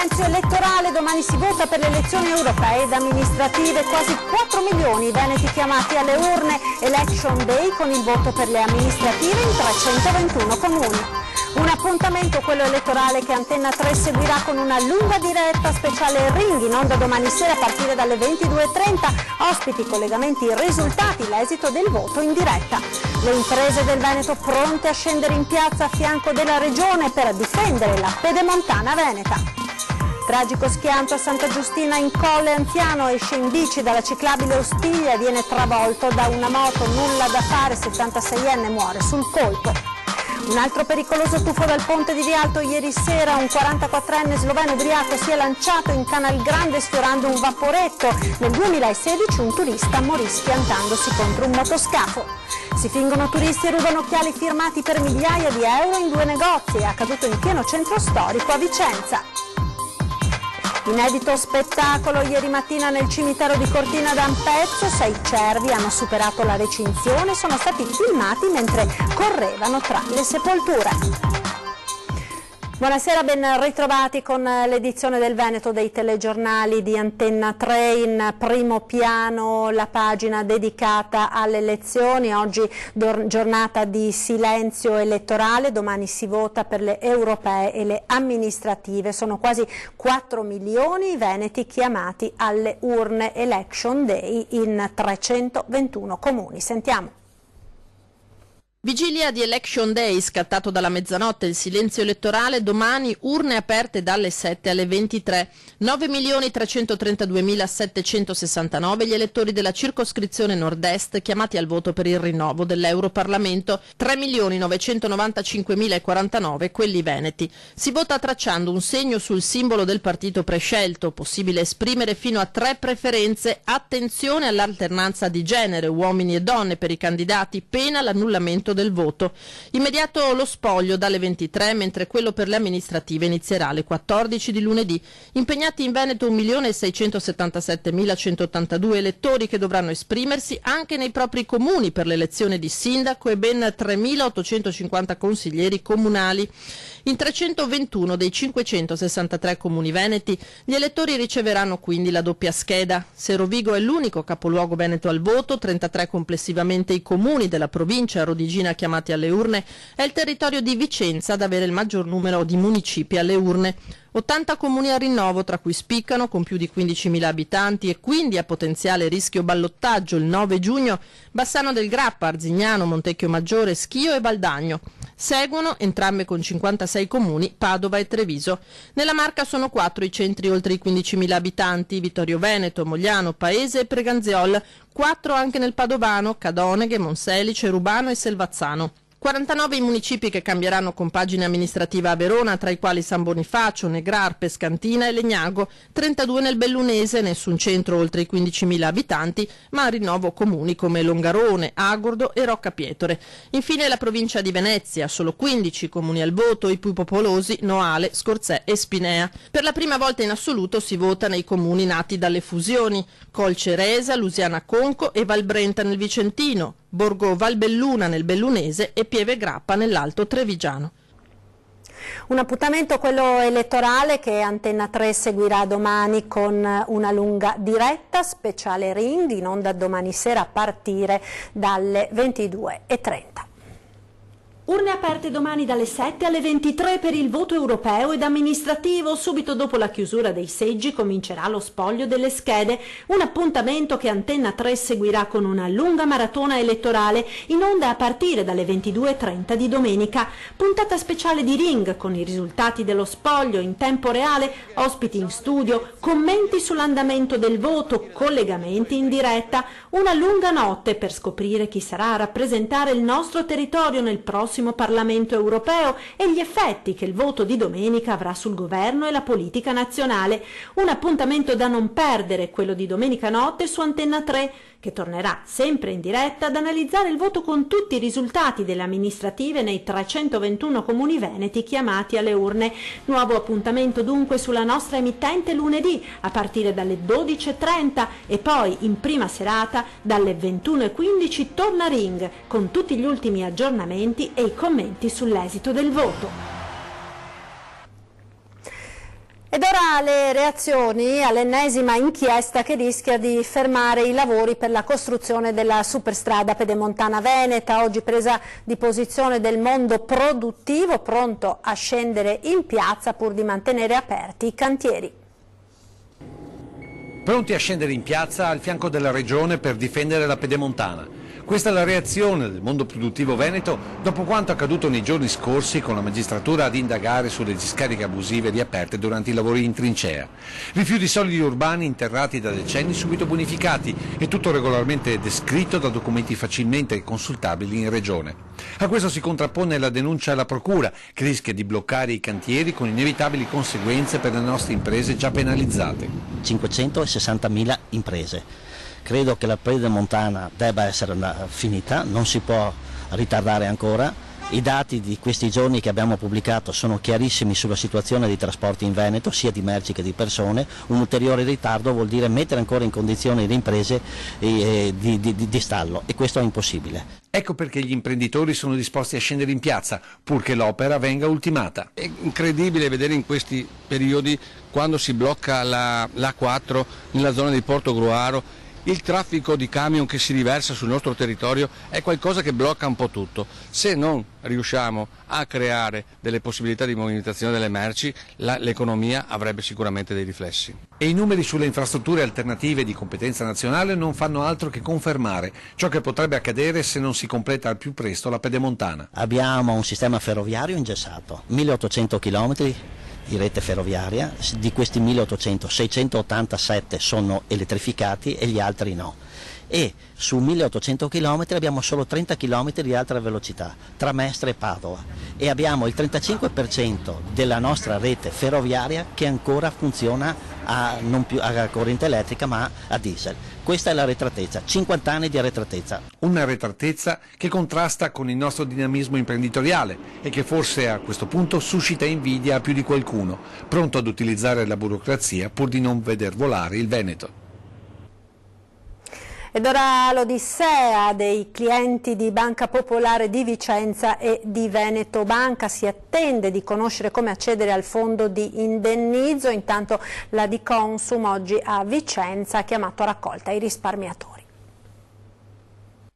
silenzio elettorale, domani si vota per le elezioni europee ed amministrative, quasi 4 milioni i veneti chiamati alle urne, Election Day con il voto per le amministrative in 321 comuni. Un appuntamento, quello elettorale, che Antenna 3 seguirà con una lunga diretta speciale Ring in onda domani sera a partire dalle 22:30, ospiti, collegamenti, risultati, l'esito del voto in diretta. Le imprese del Veneto pronte a scendere in piazza a fianco della regione per difendere la pedemontana veneta. Tragico schianto a Santa Giustina in Colle, anziano esce in bici dalla ciclabile Ostiglia e viene travolto da una moto, nulla da fare, 76enne muore sul colpo. Un altro pericoloso tuffo dal ponte di Rialto ieri sera, un 44enne sloveno ubriaco si è lanciato in Canal Grande sfiorando un vaporetto. Nel 2016 un turista morì schiantandosi contro un motoscafo. Si fingono turisti e rubano occhiali firmati per migliaia di euro in 2 negozi, è accaduto in pieno centro storico a Vicenza. Inedito spettacolo ieri mattina nel cimitero di Cortina d'Ampezzo, 6 cervi hanno superato la recinzione e sono stati filmati mentre correvano tra le sepolture. Buonasera, ben ritrovati con l'edizione del Veneto dei telegiornali di Antenna 3. In primo piano la pagina dedicata alle elezioni, oggi giornata di silenzio elettorale, domani si vota per le europee e le amministrative. Sono quasi 4 milioni i veneti chiamati alle urne, Election Day in 321 comuni. Sentiamo. Vigilia di Election Day, scattato dalla mezzanotte il silenzio elettorale, domani urne aperte dalle 7 alle 23. 9.332.769 gli elettori della circoscrizione nord-est chiamati al voto per il rinnovo dell'Europarlamento, 3.995.049 quelli veneti. Si vota tracciando un segno sul simbolo del partito prescelto, possibile esprimere fino a 3 preferenze, attenzione all'alternanza di genere, uomini e donne per i candidati, pena l'annullamento del voto. Immediato lo spoglio dalle 23, mentre quello per le amministrative inizierà alle 14 di lunedì. Impegnati in Veneto 1.677.182 elettori che dovranno esprimersi anche nei propri comuni per l'elezione di sindaco e ben 3.850 consiglieri comunali. In 321 dei 563 comuni veneti gli elettori riceveranno quindi la doppia scheda. Se Rovigo è l'unico capoluogo veneto al voto, 33 complessivamente i comuni della provincia rodigina chiamati alle urne, è il territorio di Vicenza ad avere il maggior numero di municipi alle urne. 80 comuni a rinnovo, tra cui spiccano, con più di 15.000 abitanti e quindi a potenziale rischio ballottaggio il 9 giugno, Bassano del Grappa, Arzignano, Montecchio Maggiore, Schio e Valdagno. Seguono, entrambe con 56 comuni, Padova e Treviso. Nella Marca sono 4 i centri oltre i 15.000 abitanti, Vittorio Veneto, Mogliano, Paese e Preganziol, 4 anche nel Padovano, Cadoneghe, Monselice, Rubano e Selvazzano. 49 i municipi che cambieranno compagine amministrativa a Verona, tra i quali San Bonifacio, Negrar, Pescantina e Legnago, 32 nel Bellunese, nessun centro oltre i 15.000 abitanti, ma a rinnovo comuni come Longarone, Agordo e Roccapietore. Infine la provincia di Venezia, solo 15 comuni al voto, i più popolosi Noale, Scorzè e Spinea. Per la prima volta in assoluto si vota nei comuni nati dalle fusioni, Colceresa, Lusiana Conco e Valbrenta nel Vicentino, Borgo Valbelluna nel Bellunese e Pieve Grappa nell'Alto Trevigiano. Un appuntamento, quello elettorale, che Antenna 3 seguirà domani con una lunga diretta speciale Ring in onda domani sera a partire dalle 22:30. Urne aperte domani dalle 7 alle 23 per il voto europeo ed amministrativo. Subito dopo la chiusura dei seggi comincerà lo spoglio delle schede, un appuntamento che Antenna 3 seguirà con una lunga maratona elettorale in onda a partire dalle 22:30 di domenica. Puntata speciale di Ring con i risultati dello spoglio in tempo reale, ospiti in studio, commenti sull'andamento del voto, collegamenti in diretta, una lunga notte per scoprire chi sarà a rappresentare il nostro territorio nel prossimo Parlamento europeo e gli effetti che il voto di domenica avrà sul governo e la politica nazionale. Un appuntamento da non perdere, quello di domenica notte su Antenna 3, che tornerà sempre in diretta ad analizzare il voto con tutti i risultati delle amministrative nei 321 comuni veneti chiamati alle urne. Nuovo appuntamento dunque sulla nostra emittente lunedì a partire dalle 12:30 e poi in prima serata dalle 21:15 torna Ring con tutti gli ultimi aggiornamenti e i commenti sull'esito del voto. Ed ora le reazioni all'ennesima inchiesta che rischia di fermare i lavori per la costruzione della superstrada pedemontana veneta. Oggi presa di posizione del mondo produttivo pronto a scendere in piazza pur di mantenere aperti i cantieri. Pronti a scendere in piazza al fianco della regione per difendere la pedemontana. Questa è la reazione del mondo produttivo veneto dopo quanto accaduto nei giorni scorsi con la magistratura ad indagare sulle discariche abusive riaperte durante i lavori in trincea. Rifiuti solidi urbani interrati da decenni subito bonificati e tutto regolarmente descritto da documenti facilmente consultabili in regione. A questo si contrappone la denuncia alla procura che rischia di bloccare i cantieri con inevitabili conseguenze per le nostre imprese già penalizzate. 560.000 imprese. Credo che la pedemontana debba essere finita, non si può ritardare ancora. I dati di questi giorni che abbiamo pubblicato sono chiarissimi sulla situazione dei trasporti in Veneto, sia di merci che di persone. Un ulteriore ritardo vuol dire mettere ancora in condizione le imprese di stallo e questo è impossibile. Ecco perché gli imprenditori sono disposti a scendere in piazza, purché l'opera venga ultimata. È incredibile vedere in questi periodi, quando si blocca l'A4 nella zona di Porto Gruaro, il traffico di camion che si riversa sul nostro territorio è qualcosa che blocca un po' tutto. Se non riusciamo a creare delle possibilità di movimentazione delle merci, l'economia avrebbe sicuramente dei riflessi. E i numeri sulle infrastrutture alternative di competenza nazionale non fanno altro che confermare ciò che potrebbe accadere se non si completa al più presto la pedemontana. Abbiamo un sistema ferroviario ingessato, 1800 km di rete ferroviaria, di questi 1800, 687 sono elettrificati e gli altri no. E su 1800 km abbiamo solo 30 km di alta velocità tra Mestre e Padova e abbiamo il 35% della nostra rete ferroviaria che ancora funziona non più a corrente elettrica ma a diesel. Questa è l'arretratezza, 50 anni di arretratezza. Una arretratezza che contrasta con il nostro dinamismo imprenditoriale e che forse a questo punto suscita invidia a più di qualcuno, pronto ad utilizzare la burocrazia pur di non veder volare il Veneto. Ed ora l'odissea dei clienti di Banca Popolare di Vicenza e di Veneto Banca. Si attende di conoscere come accedere al fondo di indennizzo. Intanto la Di Consum oggi a Vicenza ha chiamato a raccolta i risparmiatori.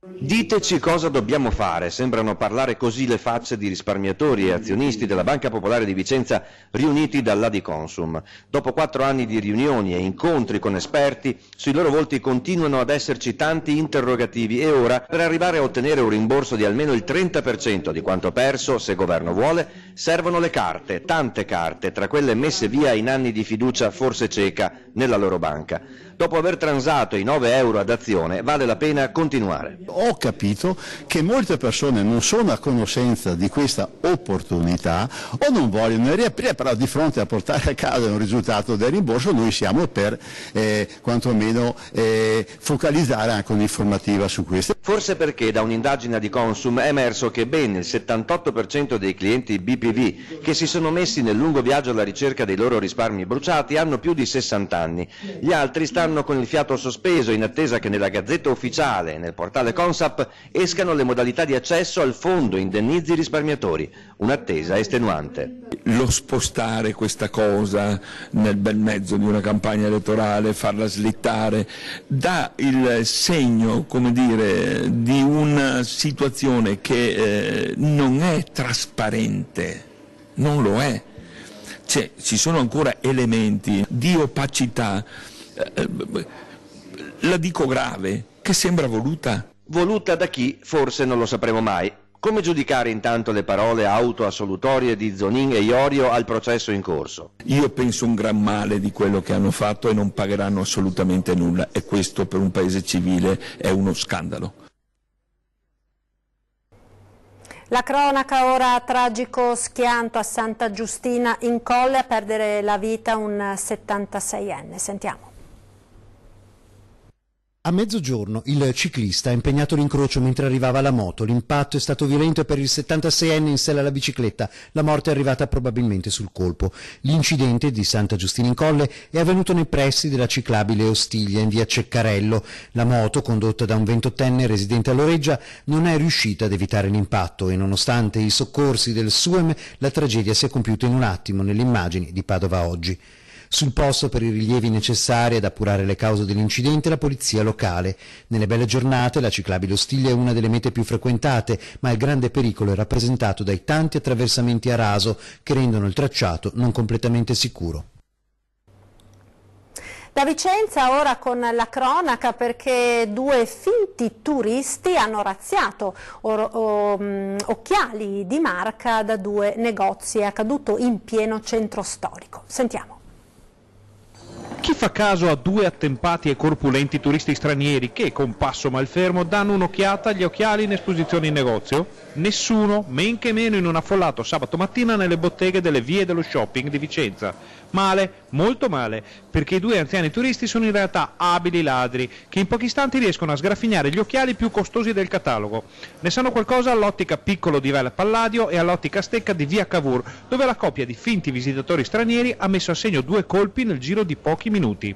Diteci cosa dobbiamo fare, sembrano parlare così le facce di risparmiatori e azionisti della Banca Popolare di Vicenza riuniti dalla Di Consum. Dopo 4 anni di riunioni e incontri con esperti, sui loro volti continuano ad esserci tanti interrogativi e ora, per arrivare a ottenere un rimborso di almeno il 30% di quanto perso, se governo vuole, servono le carte, tante carte, tra quelle messe via in anni di fiducia forse cieca nella loro banca. Dopo aver transato i 9 euro ad azione, vale la pena continuare. Ho capito che molte persone non sono a conoscenza di questa opportunità o non vogliono riaprire, però di fronte a portare a casa un risultato del rimborso noi siamo per quantomeno focalizzare anche un'informativa su questo. Forse perché da un'indagine di Consum è emerso che ben il 78% dei clienti BPV che si sono messi nel lungo viaggio alla ricerca dei loro risparmi bruciati hanno più di 60 anni. Gli altri stanno con il fiato sospeso in attesa che nella Gazzetta Ufficiale e nel portale Consap escano le modalità di accesso al fondo indennizzi risparmiatori, un'attesa estenuante. Lo spostare questa cosa nel bel mezzo di una campagna elettorale, farla slittare, dà il segno, come dire, di una situazione che non è trasparente, non lo è. Ci sono ancora elementi di opacità, la dico grave, che sembra voluta. Voluta da chi? Forse non lo sapremo mai. Come giudicare intanto le parole autoassolutorie di Zonin e Iorio al processo in corso? Io penso un gran male di quello che hanno fatto e non pagheranno assolutamente nulla e questo per un paese civile è uno scandalo. La cronaca ora, tragico schianto a Santa Giustina in Colle, a perdere la vita un 76enne. Sentiamo. A mezzogiorno il ciclista ha impegnato l'incrocio mentre arrivava la moto. L'impatto è stato violento per il 76enne in sella alla bicicletta. La morte è arrivata probabilmente sul colpo. L'incidente di Santa Giustina in Colle è avvenuto nei pressi della ciclabile Ostiglia in via Ceccarello. La moto, condotta da un 28enne residente a Loreggia, non è riuscita ad evitare l'impatto e nonostante i soccorsi del SUEM la tragedia si è compiuta in un attimo nelle immagini di Padova Oggi. Sul posto, per i rilievi necessari ad appurare le cause dell'incidente, la polizia locale. Nelle belle giornate la ciclabile Ostiglia è una delle mete più frequentate, ma il grande pericolo è rappresentato dai tanti attraversamenti a raso che rendono il tracciato non completamente sicuro. Da Vicenza ora con la cronaca, perché due finti turisti hanno razziato occhiali di marca da due negozi. È accaduto in pieno centro storico. Sentiamo. Chi fa caso a due attempati e corpulenti turisti stranieri che, con passo malfermo, danno un'occhiata agli occhiali in esposizione in negozio? Nessuno, men che meno in un affollato sabato mattina nelle botteghe delle vie dello shopping di Vicenza. Male, molto male, perché i due anziani turisti sono in realtà abili ladri, che in pochi istanti riescono a sgraffignare gli occhiali più costosi del catalogo. Ne sanno qualcosa all'ottica Piccolo di Via Palladio e all'ottica Stecca di via Cavour, dove la coppia di finti visitatori stranieri ha messo a segno due colpi nel giro di pochi minuti.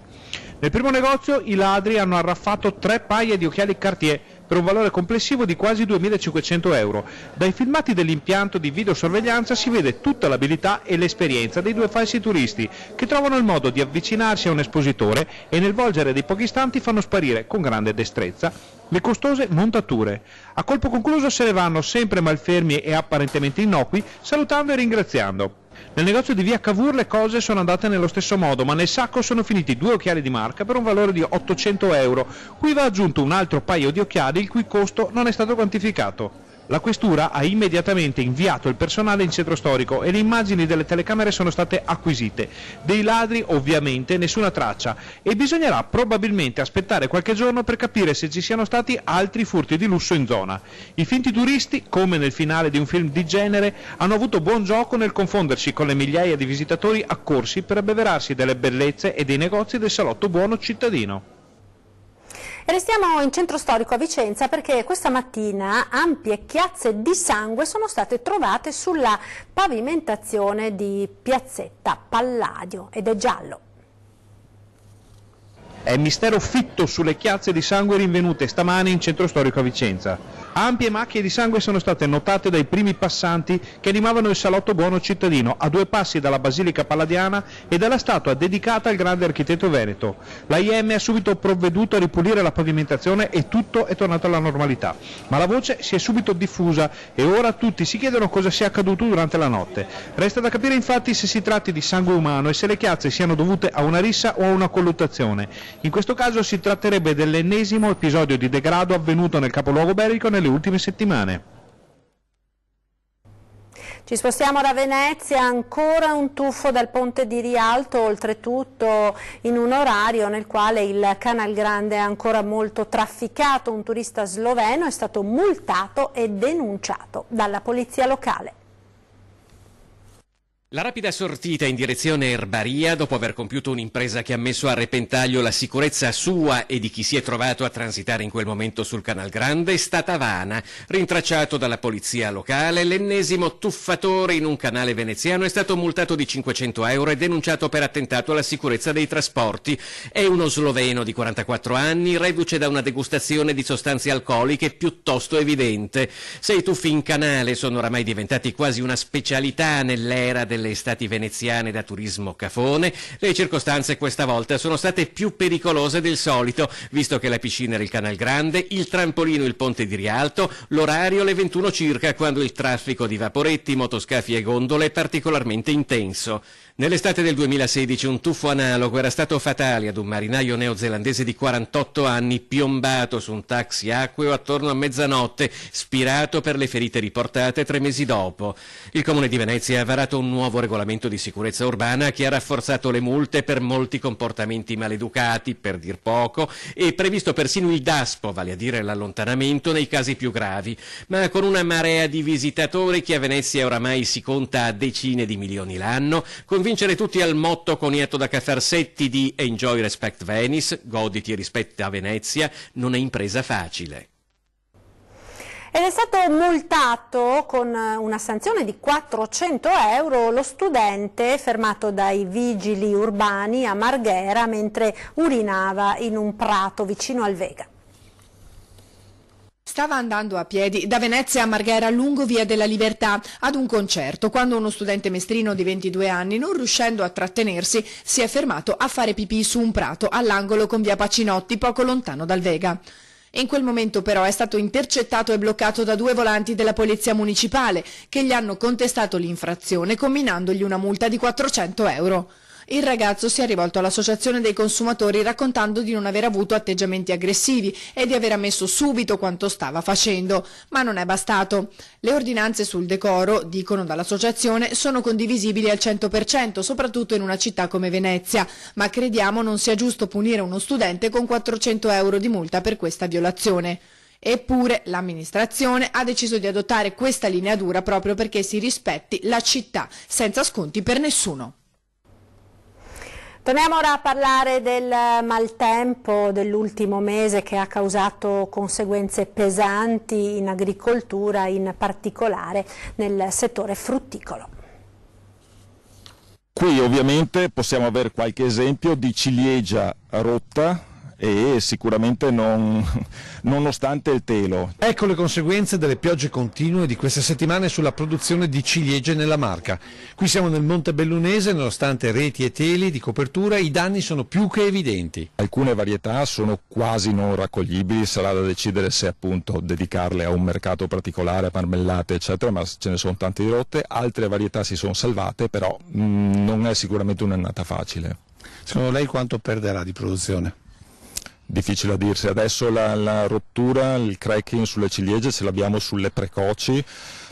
Nel primo negozio i ladri hanno arraffato 3 paia di occhiali Cartier per un valore complessivo di quasi 2.500 euro. Dai filmati dell'impianto di videosorveglianza si vede tutta l'abilità e l'esperienza dei due falsi turisti, che trovano il modo di avvicinarsi a un espositore e nel volgere dei pochi istanti fanno sparire con grande destrezza le costose montature. A colpo concluso se ne vanno sempre malfermi e apparentemente innocui, salutando e ringraziando. Nel negozio di via Cavour le cose sono andate nello stesso modo, ma nel sacco sono finiti 2 occhiali di marca per un valore di 800 euro. Qui va aggiunto un altro paio di occhiali il cui costo non è stato quantificato. La questura ha immediatamente inviato il personale in centro storico e le immagini delle telecamere sono state acquisite. Dei ladri ovviamente nessuna traccia e bisognerà probabilmente aspettare qualche giorno per capire se ci siano stati altri furti di lusso in zona. I finti turisti, come nel finale di un film di genere, hanno avuto buon gioco nel confondersi con le migliaia di visitatori accorsi per abbeverarsi delle bellezze e dei negozi del salotto buono cittadino. Restiamo in centro storico a Vicenza perché questa mattina ampie chiazze di sangue sono state trovate sulla pavimentazione di piazzetta Palladio ed è giallo. È mistero fitto sulle chiazze di sangue rinvenute stamane in centro storico a Vicenza. Ampie macchie di sangue sono state notate dai primi passanti che animavano il salotto buono cittadino a 2 passi dalla Basilica Palladiana e dalla statua dedicata al grande architetto veneto. L'AIM ha subito provveduto a ripulire la pavimentazione e tutto è tornato alla normalità. Ma la voce si è subito diffusa e ora tutti si chiedono cosa sia accaduto durante la notte. Resta da capire infatti se si tratti di sangue umano e se le chiazze siano dovute a una rissa o a una colluttazione. In questo caso si tratterebbe dell'ennesimo episodio di degrado avvenuto nel capoluogo bellico nelle ultime settimane. Ci spostiamo da Venezia, ancora un tuffo dal ponte di Rialto, oltretutto in un orario nel quale il Canal Grande è ancora molto trafficato. Un turista sloveno è stato multato e denunciato dalla polizia locale. La rapida sortita in direzione Erbaria, dopo aver compiuto un'impresa che ha messo a repentaglio la sicurezza sua e di chi si è trovato a transitare in quel momento sul Canal Grande, è stata vana. Rintracciato dalla polizia locale, l'ennesimo tuffatore in un canale veneziano è stato multato di 500 euro e denunciato per attentato alla sicurezza dei trasporti. È uno sloveno di 44 anni, reduce da una degustazione di sostanze alcoliche piuttosto evidente. Se i tuffi in canale sono oramai diventati quasi una specialità nell'era delle estati veneziane da turismo cafone, le circostanze questa volta sono state più pericolose del solito, visto che la piscina era il Canal Grande, il trampolino il ponte di Rialto, l'orario le 21 circa, quando il traffico di vaporetti, motoscafi e gondole è particolarmente intenso. Nell'estate del 2016 un tuffo analogo era stato fatale ad un marinaio neozelandese di 48 anni piombato su un taxi acqueo attorno a mezzanotte, spirato per le ferite riportate 3 mesi dopo. Il Comune di Venezia ha varato un nuovo regolamento di sicurezza urbana che ha rafforzato le multe per molti comportamenti maleducati, per dir poco, e previsto persino il DASPO, vale a dire l'allontanamento nei casi più gravi. Ma con una marea di visitatori che a Venezia oramai si conta a decine di milioni l'anno, convincere tutti al motto coniato da Cafarsetti di Enjoy Respect Venice, goditi e rispetta Venezia, non è impresa facile. Ed è stato multato con una sanzione di 400 euro lo studente fermato dai vigili urbani a Marghera mentre urinava in un prato vicino al Vega. Stava andando a piedi da Venezia a Marghera lungo Via della Libertà ad un concerto quando uno studente mestrino di 22 anni, non riuscendo a trattenersi, si è fermato a fare pipì su un prato all'angolo con Via Pacinotti, poco lontano dal Vega. In quel momento però è stato intercettato e bloccato da 2 volanti della Polizia Municipale che gli hanno contestato l'infrazione comminandogli una multa di 400 euro. Il ragazzo si è rivolto all'Associazione dei Consumatori raccontando di non aver avuto atteggiamenti aggressivi e di aver ammesso subito quanto stava facendo, ma non è bastato. Le ordinanze sul decoro, dicono dall'associazione, sono condivisibili al 100%, soprattutto in una città come Venezia, ma crediamo non sia giusto punire uno studente con 400 euro di multa per questa violazione. Eppure l'amministrazione ha deciso di adottare questa linea dura proprio perché si rispetti la città, senza sconti per nessuno. Torniamo ora a parlare del maltempo dell'ultimo mese che ha causato conseguenze pesanti in agricoltura, in particolare nel settore frutticolo. Qui ovviamente possiamo avere qualche esempio di ciliegia rotta e sicuramente nonostante il telo. Ecco le conseguenze delle piogge continue di queste settimane sulla produzione di ciliegie nella Marca. Qui siamo nel Monte Bellunese, nonostante reti e teli di copertura i danni sono più che evidenti. Alcune varietà sono quasi non raccoglibili, sarà da decidere se appunto dedicarle a un mercato particolare, marmellate eccetera, ma ce ne sono tante rotte. Altre varietà si sono salvate, però non è sicuramente un'annata facile. Secondo lei quanto perderà di produzione? Difficile a dirsi, adesso la rottura, il cracking sulle ciliegie ce l'abbiamo sulle precoci,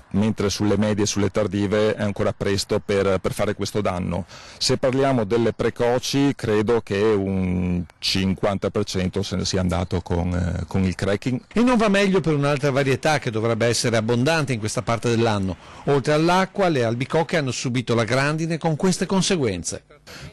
mentre sulle medie e sulle tardive è ancora presto per fare questo danno. Se parliamo delle precoci credo che un 50% se ne sia andato con il cracking. E non va meglio per un'altra varietà che dovrebbe essere abbondante in questa parte dell'anno. Oltre all'acqua, le albicocche hanno subito la grandine con queste conseguenze.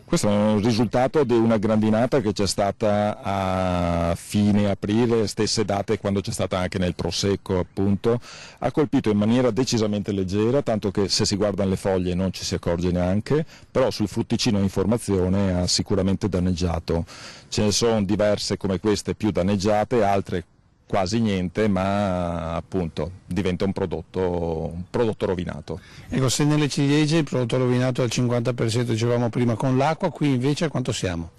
Questo è un risultato di una grandinata che c'è stata a fine aprile, stesse date quando c'è stata anche nel prosecco appunto, ha colpito in maniera decisamente leggera, tanto che se si guardano le foglie non ci si accorge neanche, però sul frutticino in formazione ha sicuramente danneggiato. Ce ne sono diverse come queste più danneggiate, altre quasi niente, ma appunto diventa un prodotto rovinato. Ecco, se nelle ciliegie il prodotto rovinato è al 50%, dicevamo prima, con l'acqua, qui invece a quanto siamo?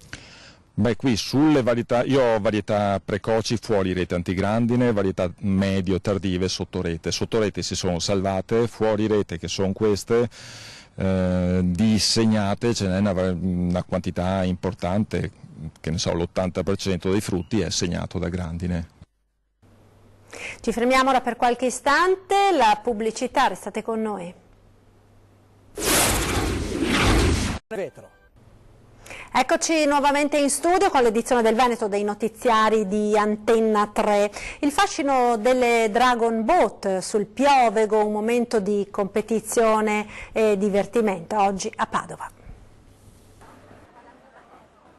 Beh, qui sulle varietà, io ho varietà precoci fuori rete antigrandine, varietà medio tardive sotto rete. Sotto rete si sono salvate, fuori rete che sono queste, di segnate ce n'è una quantità importante, che ne so, l'80% dei frutti è segnato da grandine. Ci fermiamo ora per qualche istante, la pubblicità, restate con noi. Retro. Eccoci nuovamente in studio con l'edizione del Veneto dei notiziari di Antenna 3. Il fascino delle Dragon Boat sul Piovego, un momento di competizione e divertimento oggi a Padova.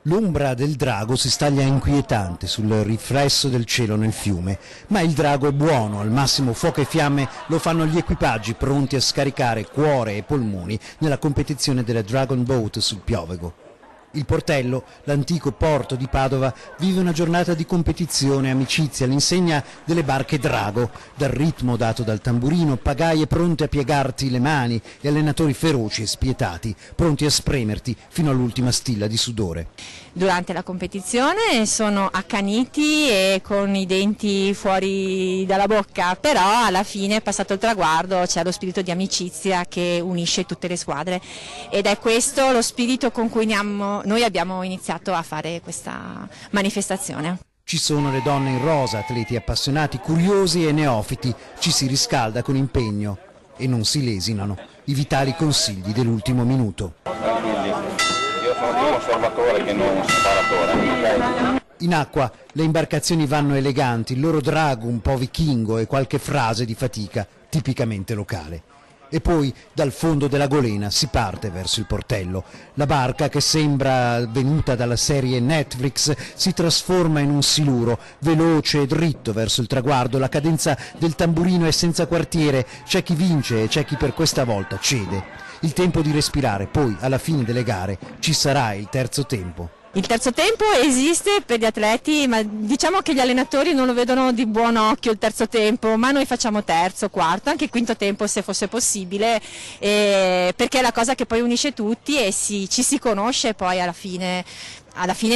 L'ombra del drago si staglia inquietante sul riflesso del cielo nel fiume, ma il drago è buono, al massimo fuoco e fiamme lo fanno gli equipaggi pronti a scaricare cuore e polmoni nella competizione delle Dragon Boat sul Piovego. Il Portello, l'antico porto di Padova, vive una giornata di competizione e amicizia all'insegna delle barche drago, dal ritmo dato dal tamburino, pagaie pronte a piegarti le mani e allenatori feroci e spietati, pronti a spremerti fino all'ultima stilla di sudore. Durante la competizione sono accaniti e con i denti fuori dalla bocca, però alla fine, passato il traguardo, c'è lo spirito di amicizia che unisce tutte le squadre ed è questo lo spirito con cui noi abbiamo iniziato a fare questa manifestazione. Ci sono le donne in rosa, atleti appassionati, curiosi e neofiti, ci si riscalda con impegno e non si lesinano i vitali consigli dell'ultimo minuto. Io sono più conservatore che non sparatore. In acqua le imbarcazioni vanno eleganti, il loro drago un po' vichingo e qualche frase di fatica tipicamente locale. E poi dal fondo della golena si parte verso il portello. La barca, che sembra venuta dalla serie Netflix, si trasforma in un siluro, veloce e dritto verso il traguardo. La cadenza del tamburino è senza quartiere, c'è chi vince e c'è chi per questa volta cede. Il tempo di respirare, poi alla fine delle gare ci sarà il terzo tempo. Il terzo tempo esiste per gli atleti, ma diciamo che gli allenatori non lo vedono di buon occhio il terzo tempo, ma noi facciamo terzo, quarto, anche quinto tempo se fosse possibile, perché è la cosa che poi unisce tutti e ci si conosce poi alla fine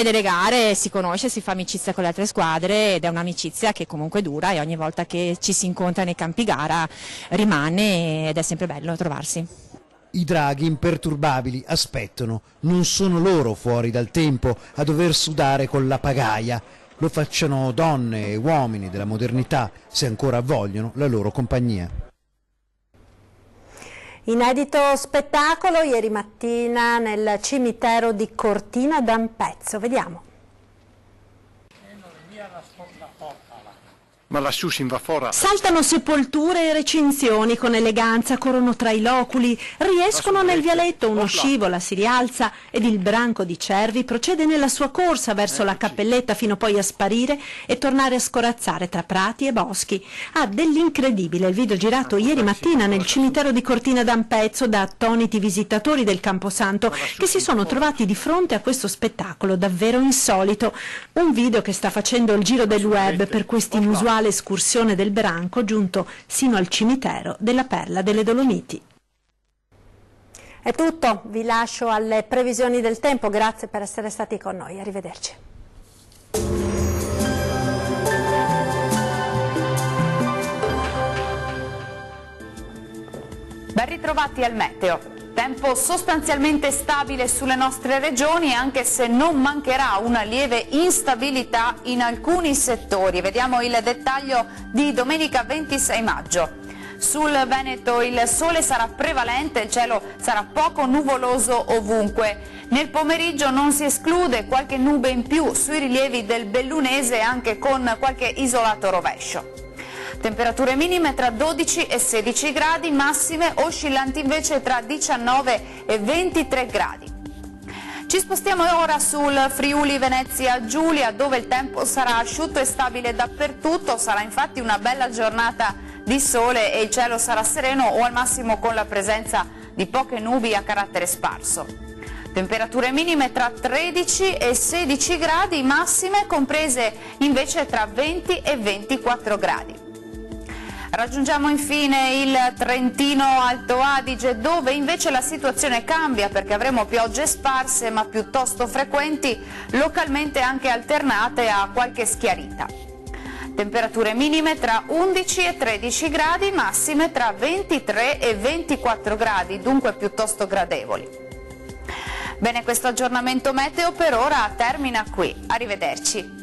delle gare, si conosce, si fa amicizia con le altre squadre ed è un'amicizia che comunque dura e ogni volta che ci si incontra nei campi gara rimane ed è sempre bello trovarsi. I draghi imperturbabili aspettano, non sono loro fuori dal tempo a dover sudare con la pagaia, lo facciano donne e uomini della modernità se ancora vogliono la loro compagnia. Inedito spettacolo ieri mattina nel cimitero di Cortina d'Ampezzo, vediamo. Ma lassù si va fuori. Saltano sepolture e recinzioni con eleganza, corrono tra i loculi, riescono nel vialetto, uno scivola, si rialza ed il branco di cervi procede nella sua corsa verso la cappelletta fino poi a sparire e tornare a scorazzare tra prati e boschi. Dell'incredibile il video girato ieri mattina nel cimitero di Cortina d'Ampezzo da attoniti visitatori del Camposanto che si sono trovati di fronte a questo spettacolo davvero insolito. Un video che sta facendo il giro del web per questa inusuale escursione del branco giunto sino al cimitero della Perla delle Dolomiti. È tutto, vi lascio alle previsioni del tempo, grazie per essere stati con noi, arrivederci. Ben ritrovati al meteo. Tempo sostanzialmente stabile sulle nostre regioni, anche se non mancherà una lieve instabilità in alcuni settori. Vediamo il dettaglio di domenica 26 maggio. Sul Veneto il sole sarà prevalente, il cielo sarà poco nuvoloso ovunque. Nel pomeriggio non si esclude qualche nube in più sui rilievi del Bellunese, anche con qualche isolato rovescio. Temperature minime tra 12 e 16 gradi, massime oscillanti invece tra 19 e 23 gradi. Ci spostiamo ora sul Friuli Venezia Giulia, dove il tempo sarà asciutto e stabile dappertutto, sarà infatti una bella giornata di sole e il cielo sarà sereno o al massimo con la presenza di poche nubi a carattere sparso. Temperature minime tra 13 e 16 gradi, massime comprese invece tra 20 e 24 gradi. Raggiungiamo infine il Trentino Alto Adige, dove invece la situazione cambia perché avremo piogge sparse ma piuttosto frequenti, localmente anche alternate a qualche schiarita. Temperature minime tra 11 e 13 gradi, massime tra 23 e 24 gradi, dunque piuttosto gradevoli. Bene, questo aggiornamento meteo per ora termina qui. Arrivederci.